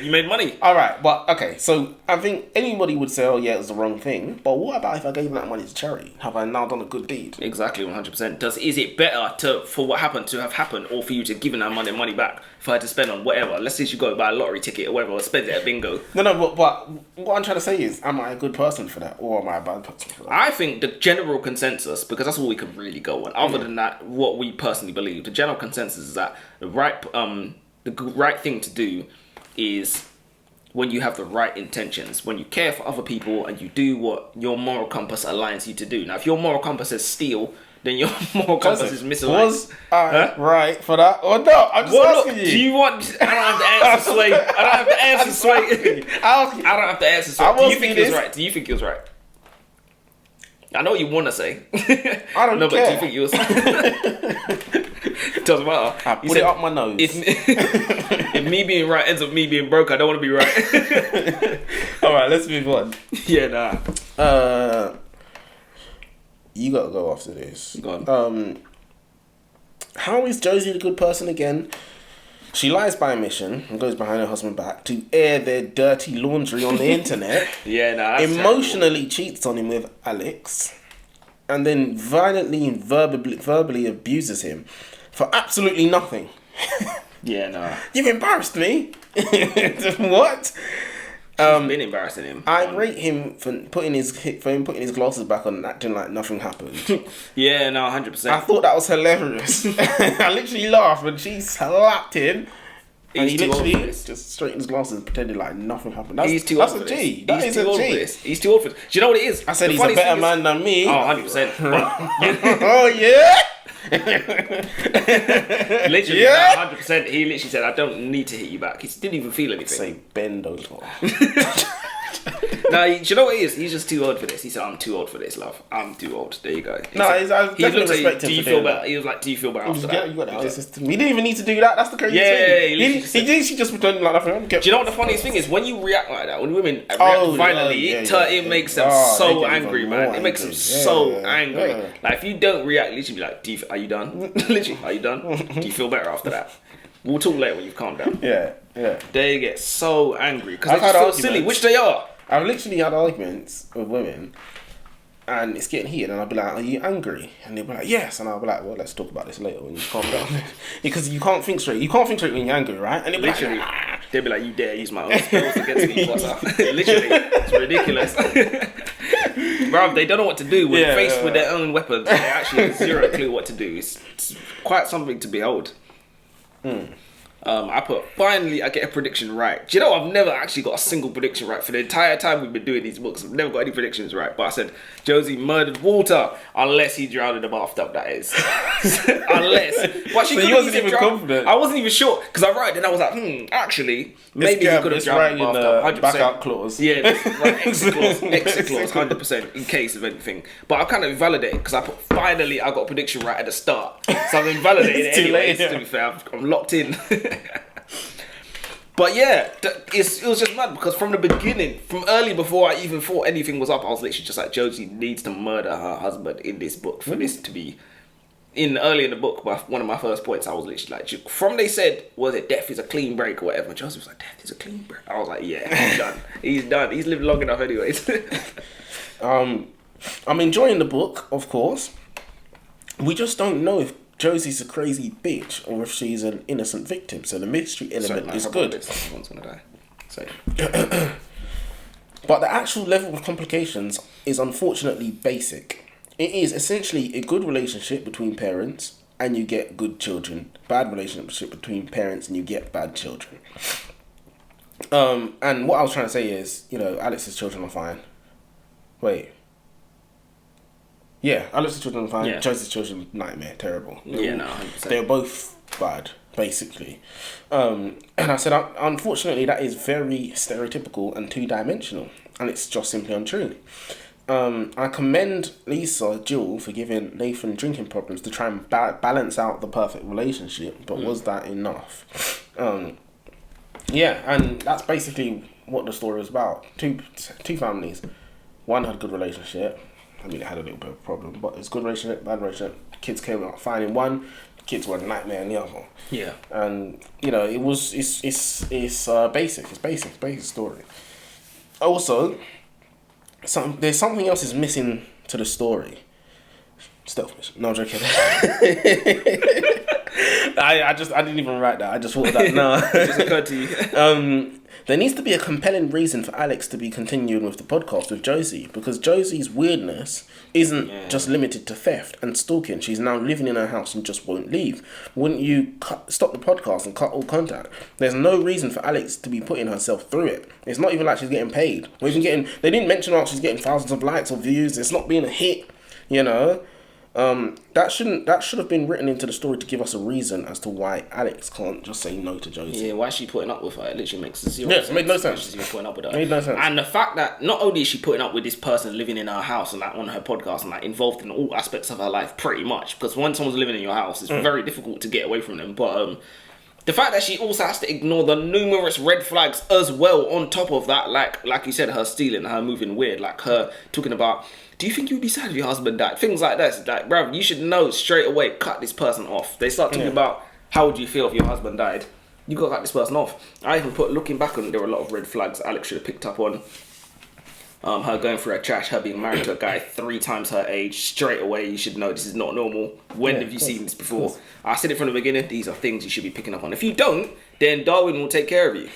You made money. Alright, but okay, so I think anybody would say, oh yeah, it was the wrong thing. But what about if I gave that money to charity? Have I now done a good deed? Exactly, 100%. Is it better for what happened to have happened, or for you to give that money back for her to spend on whatever? Let's say you go buy a lottery ticket or whatever, or spend it at bingo. No, but what I'm trying to say is, am I a good person for that, or am I a bad person for that? I think the general consensus, because that's all we can really go on. Other than that, what we personally believe, the general consensus is that the right thing to do is when you have the right intentions, when you care for other people and you do what your moral compass aligns you to do. Now, if your moral compass says steal, then your moral compass is misaligned. Was I right for that or no? I'm just asking you. Do you want... I don't have to answer, Sway. I don't have to answer, Sway. I don't have to answer, Sway. Do you think he was right? Do you think he was right? I know what you want to say. I don't know, but do you think you was... It doesn't matter. I put it up my nose. If me being right ends up me being broke, I don't want to be right. Alright, let's move on. Yeah, nah. You gotta go after this. Go on. How is Josie the good person again? She lies by omission and goes behind her husband back to air their dirty laundry on the internet. Yeah, nah. Emotionally cheats on him with Alex. And then violently and verbally abuses him for absolutely nothing. Yeah, nah. You've embarrassed me. What? Been embarrassing him. I rate him for putting his glasses back on and acting like nothing happened. Yeah, no, 100%. I thought that was hilarious. I literally laughed when she slapped him. And he literally just straightened his glasses and pretended like nothing happened. He's too old for this. That is a G. He's too old for this. Do you know what it is? I said he's a better man than me. Oh, 100%. Oh, yeah? Literally, yeah. 100%. He literally said, I don't need to hit you back. He didn't even feel anything. Say bend over. No, do you know what it is? He's just too old for this. He said, I'm too old for this, love. I'm too old. There you go. He definitely respect him. Do you feel better? He was like, do you feel better after that? You got that. He didn't even need to do that. That's the crazy thing. He just pretended like nothing. Do you know what the funniest thing is? When you react like that, when women react violently, it makes them so angry, man. It makes them so angry. Like, if you don't react, literally be like, are you done? Literally, are you done? Do you feel better after that? We'll talk later when you've calmed down. Yeah. They get so angry because they just feel silly, which they are. I've literally had arguments with women and it's getting heated and I'll be like, are you angry? And they'll be like, yes. And I'll be like, well, let's talk about this later when you calm down. Because you can't think straight. You can't think straight when you're angry, right? And they'll be like, you dare use my own spells against me, Potter. Literally. It's ridiculous. Bruv, they don't know what to do when faced with their own weapons. They actually have zero clue what to do. It's quite something to behold. Finally I get a prediction right. Do you know I've never actually got a single prediction right for the entire time we've been doing these books. I've never got any predictions right. But I said Josie murdered Walter unless he drowned in the bathtub. That is, unless. But so you wasn't even confident. I wasn't even sure because I wrote it and I was like, actually, maybe he could have drowned in the bathtub. 100%. Backup clause. Yeah, right. Exit clause, 100% in case of anything. But I kind of invalidated because finally I got a prediction right at the start. So I've invalidated it anyway. To be fair, I'm locked in. But yeah, it was just mad because from the beginning, from early before I even thought anything was up, I was literally just like, Josie needs to murder her husband in this book for this to be early in the book. One of my first points, I was literally like, from they said, was it death is a clean break or whatever? And Josie was like, death is a clean break. I was like, yeah, he's done. He's done. He's lived long enough anyways. I'm enjoying the book, of course. We just don't know if Josie's a crazy bitch or if she's an innocent victim. So the mystery element is good. Someone's gonna die. So. But the actual level of complications is unfortunately basic. It is essentially a good relationship between parents and you get good children. Bad relationship between parents and you get bad children. And what I was trying to say is, Alex's children are fine. Wait. Yeah, Alex's children fine. Yeah. Josie's children, nightmare, terrible. Yeah, no, 100%. They're both bad, basically. And I said, unfortunately, that is very stereotypical and two-dimensional, and it's just simply untrue. I commend Lisa Jewell for giving Nathan drinking problems to try and balance out the perfect relationship, but was that enough? Yeah, and that's basically what the story was about. Two families. One had a good relationship. I mean, it had a little bit of a problem, but it's good relationship, bad relationship. Kids came out fine in one, kids were a nightmare in the other. Yeah. And, you know, it's basic. It's basic story. Also, there's something else is missing to the story. Stealth mission. No, I'm joking. I didn't even write that. I just thought of that. No, it just occurred to you. There needs to be a compelling reason for Alex to be continuing with the podcast with Josie, because Josie's weirdness isn't just limited to theft and stalking. She's now living in her house and just won't leave. Wouldn't you stop the podcast and cut all contact? There's no reason for Alex to be putting herself through it. It's not even like she's getting paid. They didn't mention she's getting thousands of likes or views. It's not being a hit, you know. That should have been written into the story to give us a reason as to why Alex can't just say no to Josie. Yeah, why is she putting up with her? It literally makes zero sense. It made no sense. She's even putting up with her. Made no sense. And the fact that not only is she putting up with this person living in her house and like on her podcast and like involved in all aspects of her life pretty much, because when someone's living in your house, it's very difficult to get away from them. But the fact that she also has to ignore the numerous red flags as well on top of that, like you said, her stealing, her moving weird, like her talking about, do you think you'd be sad if your husband died? Things like that. Like, bruv, you should know straight away, cut this person off. They start talking about, how would you feel if your husband died? You got to cut this person off. I even looking back on it, there were a lot of red flags Alex should have picked up on. Her going through her trash, her being married to a guy 3 times her age, straight away you should know this is not normal. When have you seen this before? I said it from the beginning, these are things you should be picking up on. If you don't, then Darwin will take care of you.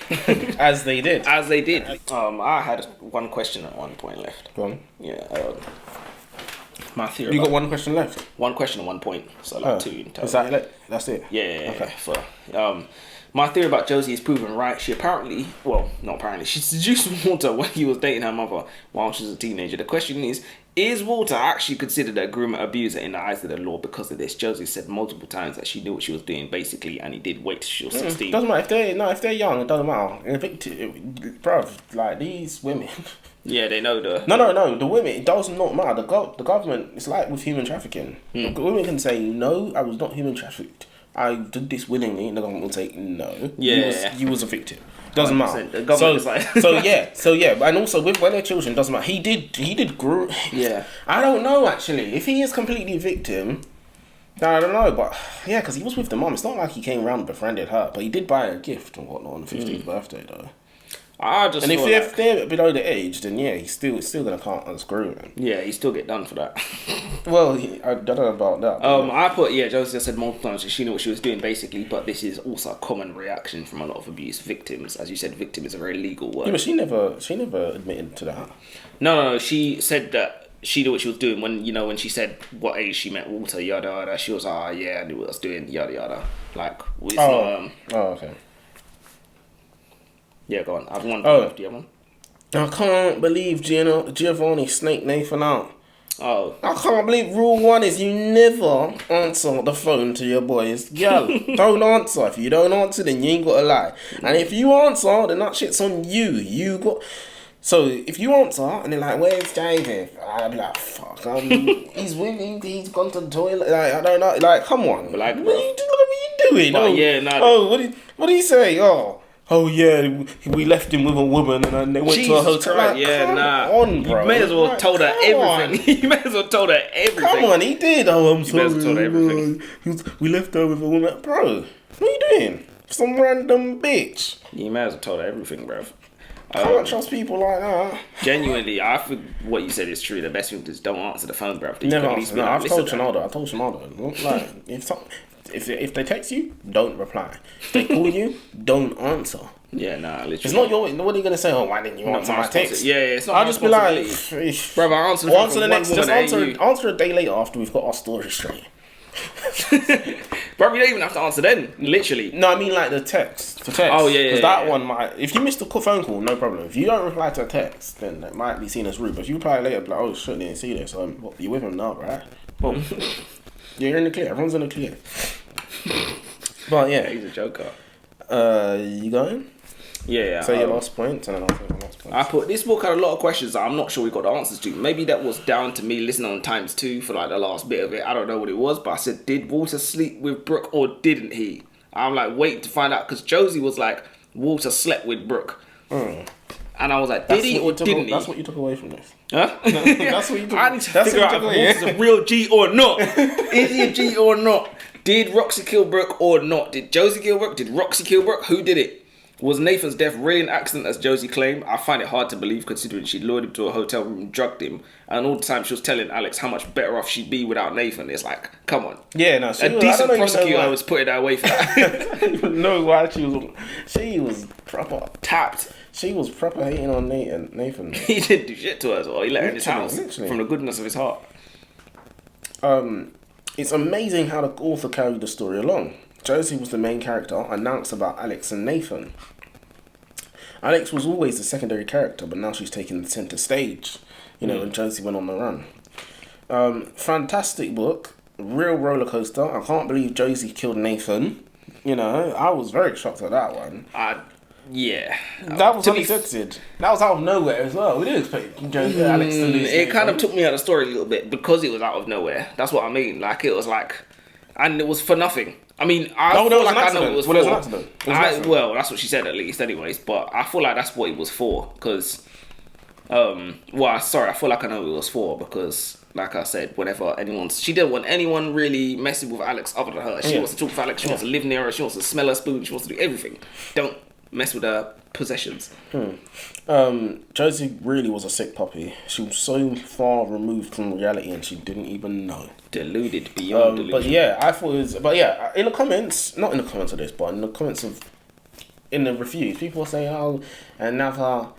As they did. I had one question at one point left. Go on. Yeah. My theory. You got one question left? One question and 1 point. So like 2 in total. Is that it? That's it? Yeah. Okay. So, my theory about Josie is proven right. She she seduced Walter when he was dating her mother while she was a teenager. The question is Walter actually considered a groomer abuser in the eyes of the law because of this? Josie said multiple times that she knew what she was doing, basically, and he did wait till she was 16. Doesn't matter. If they're young, it doesn't matter. Bruv, like, these women... Yeah, they know the... No. The women, it does not matter. The government, it's like with human trafficking. The women can say, no, I was not human trafficked. I did this willingly, and the government will say, no. Yeah. You was a victim. Doesn't matter. The government is like... so yeah. And also, when they're children, doesn't matter. He did grow... Yeah. I don't know, actually. If he is completely a victim... I don't know, but... Yeah, because he was with the mum. It's not like he came around and befriended her, but he did buy her a gift and whatnot on the 15th birthday, though. If they're below the age, then yeah, he's still gonna can't unscrew him. Yeah, he still get done for that. Well, I don't know about that. I put Josie just said multiple times she knew what she was doing basically, but this is also a common reaction from a lot of abuse victims. As you said, victim is a very legal word. Yeah, but she never admitted to that. No, she said that she knew what she was doing when she said what age she met Walter, yada yada. She was I knew what I was doing, yada yada. Like it's not. Okay. Yeah, go on. I've one left. Do you have one? I can't believe Giovanni snaked Nathan out. Oh. I can't believe rule 1 is you never answer the phone to your boys. Girl, don't answer. If you don't answer, then you ain't got to lie. And if you answer, then that shit's on you. So if you answer and they're like, where's David? I'll be like, fuck, he's winning, he's gone to the toilet. Like, I don't know. Like, come on. Like, what are you doing? What do you say? Oh yeah, we left him with a woman and then they went to a hotel. Like, come on, bro. You may as well told her everything. You may as well told her everything. Come on, he did. Oh, I'm sorry. You may as well told her everything. We left her with a woman. Bro, what are you doing? Some random bitch. You may as well told her everything, bro. Can't trust people like that. Genuinely, I think what you said is true. The best thing is don't answer the phone, bro. Never answer. No, I've told Shanada. Like, if they text you, don't reply. If they call you, don't answer. Yeah, literally. It's not your... What are you going to say? Oh, why didn't you answer my text? Yeah, it's not I'll just be like... Brother, answer the next... Just answer a day later after we've got our story straight. Bro, you don't even have to answer then. Literally. No, I mean like the text. The text. Oh, yeah, yeah. Because that one might... If you missed a phone call, no problem. If you don't reply to a text, then it might be seen as rude. But if you reply later, like, oh shit, didn't see this. What, you with him now, right? Well, you're in the clear. Everyone's in the clear. But yeah. He's a joker. You going? Yeah. Say your last point, and then I'll say my last point. I put this book had a lot of questions that I'm not sure we got the answers to. Maybe that was down to me listening on times 2 for like the last bit of it. I don't know what it was, but I said, did Walter sleep with Brooke or didn't he? I'm like waiting to find out because Josie was like, Walter slept with Brooke. And I was like, did he or didn't he? That's what you took away from this. Huh? That's what you took. I need to figure out if Walter's a real G or not. Is he a G or not? Did Roxy kill Brooke or not? Did Josie kill Brooke? Did Roxy kill Brooke? Who did it? Was Nathan's death really an accident as Josie claimed? I find it hard to believe considering she lured him to a hotel room and drugged him. And all the time she was telling Alex how much better off she'd be without Nathan. It's like, come on. Yeah, no. A decent prosecutor was putting that away for that. I don't even know why she was proper tapped. She was proper hating on Nathan. He didn't do shit to her as well. He let her in his house from the goodness of his heart. It's amazing how the author carried the story along. Josie was the main character, announced about Alex and Nathan. Alex was always the secondary character, but now she's taking the centre stage, and Josie went on the run. Fantastic book, real roller coaster. I can't believe Josie killed Nathan. I was very shocked at that one. Yeah. That was unexpected. That was out of nowhere as well. We didn't expect Alex to lose. It kind of took me out of the story a little bit because it was out of nowhere. That's what I mean. Like, it was like... And it was for nothing. I mean, I feel like I know it was for. Well, that's what she said at least anyways. But I feel like that's what it was for. Because... I feel like I know it was for because... Like I said, whenever she didn't want anyone really messing with Alex other than her. She wants to talk to Alex. She wants to live near her. She wants to smell her spoon. She wants to do everything. Don't mess with her possessions. Josie really was a sick puppy. She was so far removed from reality and she didn't even know. Deluded beyond delusion. But yeah, I thought it was... But yeah, in the comments, not in the comments of this, but in the comments in the reviews, people were saying, oh, another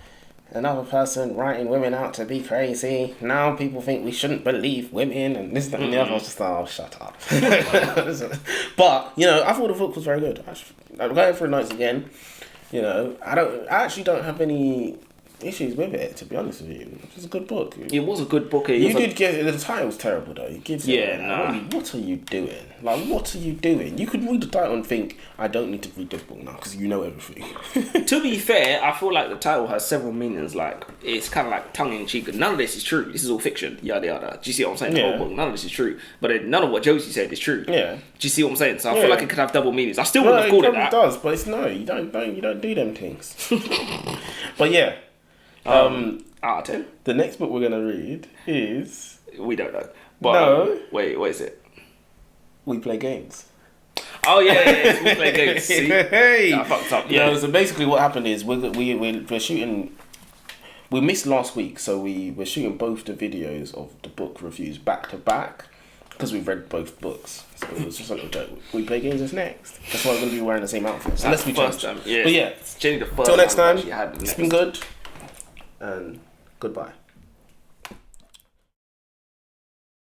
person writing women out to be crazy. Now people think we shouldn't believe women and this, that, and the other. I was just like, oh, shut up. But, I thought the book was very good. I'm going through notes again. I actually don't have any issues with it, to be honest with you. It's a good book. It was a good book. You did get the title's terrible though. It gives what are you doing? Like, what are you doing? You could read the title and think, I don't need to read this book now because you know everything. To be fair, I feel like the title has several meanings. Like, it's kind of like tongue in cheek. None of this is true. This is all fiction. Yada yada. Do you see what I'm saying? The whole book. None of this is true. But then none of what Josie said is true. Yeah. Do you see what I'm saying? So I feel like it could have double meanings. I still wouldn't have called it that. It does, but you don't do them things. But yeah. Out of 10? The next book we're gonna read is... We don't know. But, no. Wait, what is it? We Play Games. Oh yeah, We Play Games. See? Hey! I fucked up. Yeah. So basically what happened is we're shooting... We missed last week, so we're shooting both the videos of the book reviews back to back because we've read both books. So it was just a little joke. We Play Games is next. That's why we're going to be wearing the same outfits. Unless we change. Yeah. But yeah, it's the first till next time, it's been good. And goodbye.